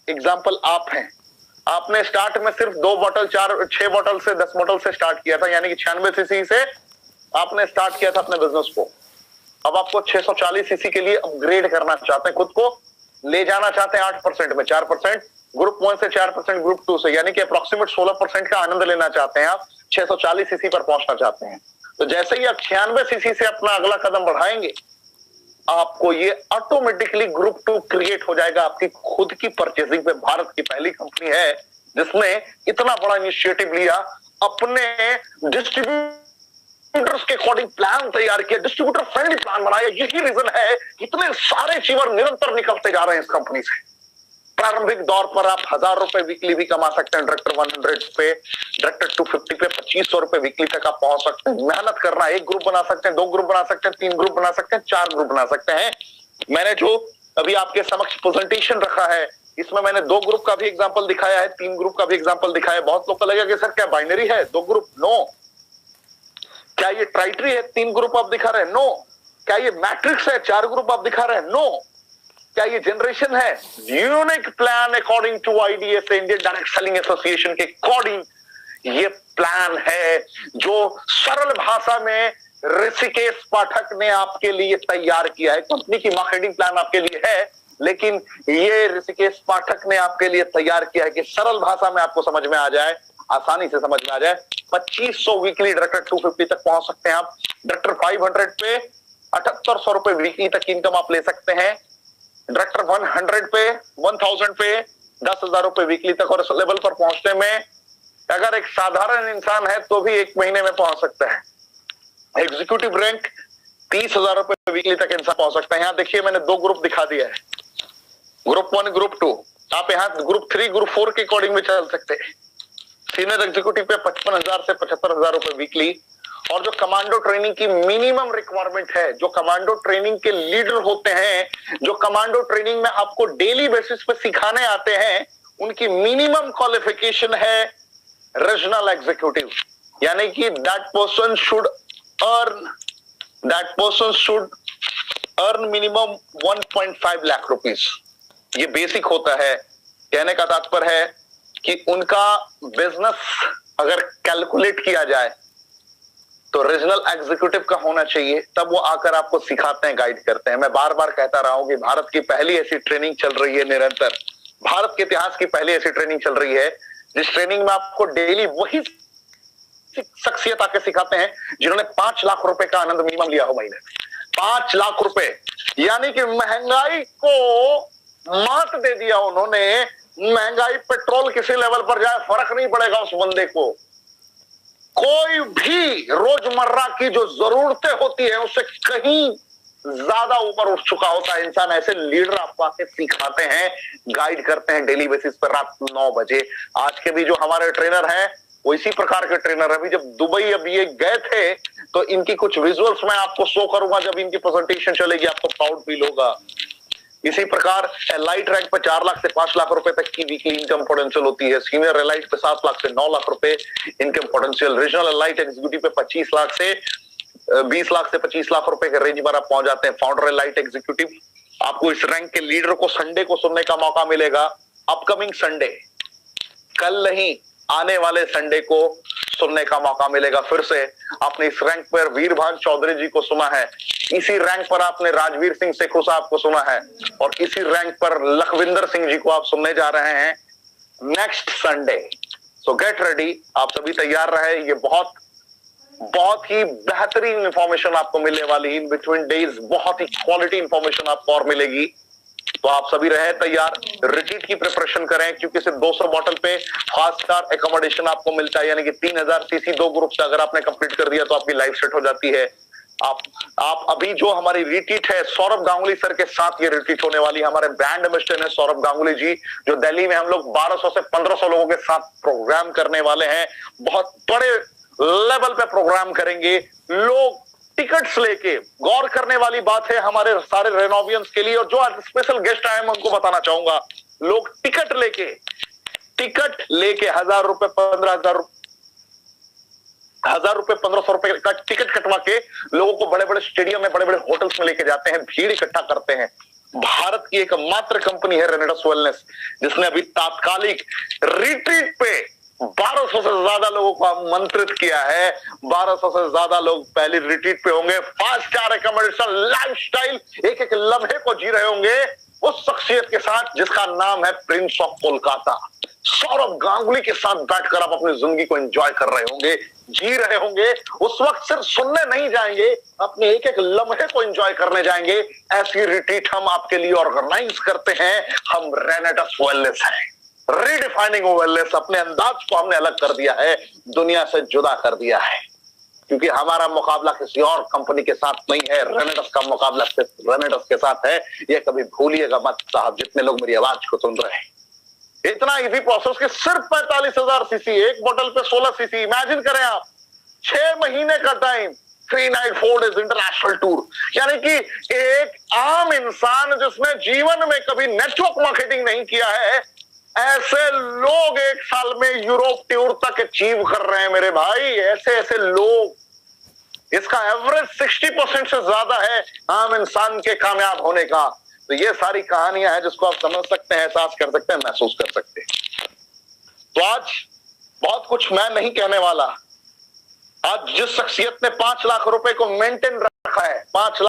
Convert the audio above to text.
Example आप हैं, आपने स्टार्ट में सिर्फ 2 बॉटल 6 बॉटल से 10 बॉटल से स्टार्ट किया था, यानी कि 96 सीसी से आपने स्टार्ट किया था अपने बिजनेस को। अब आपको 640 सीसी के लिए अपग्रेड करना चाहते हैं, खुद को ले जाना चाहते हैं 8% में, 4% ग्रुप 1 से, 4% ग्रुप 2 से, यानी कि अप्रोक्सीमेट 16% का आनंद लेना चाहते हैं आप, 640 सीसी पर पहुंचना चाहते हैं। तो जैसे ही आप 96 सीसी से अपना अगला कदम बढ़ाएंगे, आपको ये ऑटोमेटिकली ग्रुप 2 क्रिएट हो जाएगा आपकी खुद की परचेसिंग पे। भारत की पहली कंपनी है जिसने इतना बड़ा इनिशिएटिव लिया, अपने डिस्ट्रीब्यूटर्स के अकॉर्डिंग प्लान तैयार किया, डिस्ट्रीब्यूटर फ्रेंडली प्लान बनाया। यही रीजन है इतने सारे अचीवर निरंतर निकलते जा रहे हैं इस कंपनी से। प्रारंभिक दौर पर आप 1000 रुपए वीकली भी कमा सकते हैं डायरेक्टर 100 पे, डायरेक्टर 250 पे 2500 रुपए वीकली तक आप पहुंच सकते हैं। मेहनत करना, 1 ग्रुप बना सकते हैं, 2 ग्रुप बना सकते हैं, 3 ग्रुप बना सकते हैं, 4 ग्रुप बना सकते हैं। मैंने जो अभी आपके समक्ष प्रेजेंटेशन रखा है, इसमें मैंने 2 ग्रुप का भी एग्जाम्पल दिखाया है, 3 ग्रुप का भी एग्जाम्पल दिखाया है। बहुत लोग को लगेगा कि सर क्या बाइनरी है 2 ग्रुप? नो। क्या ये ट्राइटरी है 3 ग्रुप आप दिखा रहे हैं? नो। क्या ये मैट्रिक्स है 4 ग्रुप आप दिखा रहे हैं? नो। क्या ये जनरेशन है? Unique plan according to IDS, Indian Direct Selling Association के अकॉर्डिंग ये प्लान है जो सरल भाषा में ऋषिकेश पाठक ने आपके लिए तैयार किया है। कंपनी की मार्केटिंग प्लान आपके लिए है, लेकिन ये ऋषिकेश पाठक ने आपके लिए तैयार किया है कि सरल भाषा में आपको समझ में आ जाए, आसानी से समझ में आ जाए। 2500 वीकली डायरेक्टर 250 तक पहुंच सकते हैं आप। डायरेक्टर 500 पे 7800 रुपए वीकली तक इनकम आप ले सकते हैं। डायरेक्टर 100 पे 1000 पे 10,000 रुपए वीकली तक, और इस लेवल पर पहुंचने में अगर एक साधारण इंसान है तो भी 1 महीने में पहुंच सकता है। एग्जीक्यूटिव रैंक 30,000 रुपए वीकली तक इंसान पहुंच सकता है। यहां देखिए मैंने 2 ग्रुप दिखा दिया है, ग्रुप 1 ग्रुप 2। आप यहाँ ग्रुप 3 ग्रुप 4 के अकॉर्डिंग में चल सकते हैं। सीनियर एग्जीक्यूटिव पे 55,000 से 75,000 रुपए वीकली। और जो कमांडो ट्रेनिंग की मिनिमम रिक्वायरमेंट है, जो कमांडो ट्रेनिंग के लीडर होते हैं, जो कमांडो ट्रेनिंग में आपको डेली बेसिस पे सिखाने आते हैं, उनकी मिनिमम क्वालिफिकेशन है रीजनल एग्जीक्यूटिव, यानी कि that person should earn minimum 1.5 lakh rupees. ये बेसिक होता है। कहने का तात्पर्य है कि उनका बिजनेस अगर कैलकुलेट किया जाए तो रीजनल एग्जीक्यूटिव का होना चाहिए, तब वो आकर आपको सिखाते हैं, गाइड करते हैं। मैं बार बार कहता रहा हूं कि भारत की पहली ऐसी ट्रेनिंग चल रही है निरंतर, भारत के इतिहास की पहली ऐसी ट्रेनिंग चल रही है जिस ट्रेनिंग में आपको डेली वही शख्सियत आके सिखाते हैं जिन्होंने 5 लाख रुपए का आनंद मिनिमम लिया हो महीने। 5 लाख रुपए, यानी कि महंगाई को मात दे दिया उन्होंने। महंगाई पेट्रोल किसी लेवल पर जाए फर्क नहीं पड़ेगा उस बंदे को। कोई भी रोजमर्रा की जो जरूरतें होती है उससे कहीं ज्यादा ऊपर उठ चुका होता है इंसान। ऐसे लीडर आपको आके सिखाते हैं, गाइड करते हैं डेली बेसिस पर रात 9 बजे। आज के भी जो हमारे ट्रेनर हैं वो इसी प्रकार के ट्रेनर है। अभी जब दुबई अभी ये गए थे तो इनकी कुछ विजुअल्स मैं आपको शो करूंगा, जब इनकी प्रेजेंटेशन चलेगी आपको प्राउड फील होगा। इसी प्रकार एलाइट रैंक पे 4 लाख से 5 लाख रुपए तक की वीकली इनकम पोटेंशियल होती है। सीनियर एलाइट पे 7 लाख से 9 लाख रुपए income potential. Regional elite executive पे 25 लाख से 20 लाख से 25 लाख रुपए के रेंज पर आप पहुंच जाते हैं। फाउंडर एलाइट एग्जीक्यूटिव, आपको इस रैंक के लीडर को संडे को सुनने का मौका मिलेगा। अपकमिंग संडे, कल नहीं आने वाले संडे को सुनने का मौका मिलेगा। फिर से आपने इस रैंक पर वीरभान चौधरी जी को सुना है, इसी रैंक पर आपने राजवीर सिंह सेखू साहब को सुना है, और इसी रैंक पर लखविंदर सिंह जी को आप सुनने जा रहे हैं नेक्स्ट संडे। सो गेट रेडी, आप सभी तैयार रहे। ये बहुत ही बेहतरीन इंफॉर्मेशन आपको मिलने वाली इन बिटवीन डेज, बहुत ही क्वालिटी इंफॉर्मेशन आपको और मिलेगी। तो आप सभी रहे तैयार, रिट्रीट की प्रिपरेशन करें, क्योंकि सिर्फ 200 बॉटल पे 5 स्टार एकोमोडेशन आपको मिलता है, यानी कि 3000 सीसी 2 ग्रुप से अगर आपने कंप्लीट कर दिया तो आपकी लाइफ सेट हो जाती है। आप अभी जो हमारी रिट्रीट है सौरभ गांगुली सर के साथ ये रिट्रीट होने वाली है। हमारे ब्रांड एम्बेसडर है सौरभ गांगुली जी, जो दिल्ली में हम लोग 1200 से 1500 लोगों के साथ प्रोग्राम करने वाले हैं। बहुत बड़े लेवल पे प्रोग्राम करेंगे। लोग टिकट्स लेके, गौर करने वाली बात है हमारे सारे रेनोवियंस के लिए, और जो आज स्पेशल गेस्ट आए मैं उनको बताना चाहूंगा, लोग टिकट लेके 1000 रुपए 1500 रुपए का टिकट कटवा के लोगों को बड़े बड़े स्टेडियम में, बड़े बड़े होटल्स में लेके जाते हैं, भीड़ इकट्ठा करते हैं। भारत की एकमात्र कंपनी है रेनेडस वेलनेस, जिसने अभी तात्कालिक रिट्रीट पे 1200 से ज्यादा लोगों को आमंत्रित किया है। 1200 से ज्यादा लोग पहली रिट्रीट पे होंगे। 5 स्टार एकोमोडेशन लाइफस्टाइल एक एक लम्हे को जी रहे होंगे उस शख्सियत के साथ जिसका नाम है प्रिंस ऑफ कोलकाता। सौरव गांगुली के साथ बैठकर आप अपनी जिंदगी को एंजॉय कर रहे होंगे, जी रहे होंगे। उस वक्त सिर्फ सुनने नहीं जाएंगे, अपने एक एक लम्हे को एंजॉय करने जाएंगे। ऐसी रिट्रीट हम आपके लिए ऑर्गेनाइज करते हैं। हम रेनेडस वेलनेस हैं, रीडिफाइनिंग वेलनेस। अपने अंदाज को हमने अलग कर दिया है, दुनिया से जुदा कर दिया है, क्योंकि हमारा मुकाबला किसी और कंपनी के साथ नहीं है। रेनेडस का मुकाबला सिर्फ रेनेडस के साथ है। यह कभी भूलिएगा मत साहब, जितने लोग मेरी आवाज को सुन रहे हैं। इतना इजी प्रोसेस कि सिर्फ 45,000 सीसी, एक बोतल पे 16 सीसी। इमेजिन करें आप, 6 महीने का time, 3 night 4 days international tour. यानी कि एक आम इंसान जिसने जीवन में कभी नेटवर्क मार्केटिंग नहीं किया है, ऐसे लोग 1 साल में यूरोप टूर तक अचीव कर रहे हैं मेरे भाई। ऐसे ऐसे लोग, इसका एवरेज 60% से ज्यादा है आम इंसान के कामयाब होने का। तो ये सारी कहानियां हैं जिसको आप समझ सकते हैं, एहसास कर सकते हैं, महसूस कर सकते हैं। तो आज बहुत कुछ मैं नहीं कहने वाला। आज जिस शख्सियत ने 5 लाख रुपए को मेंटेन रखा है, 5 लाख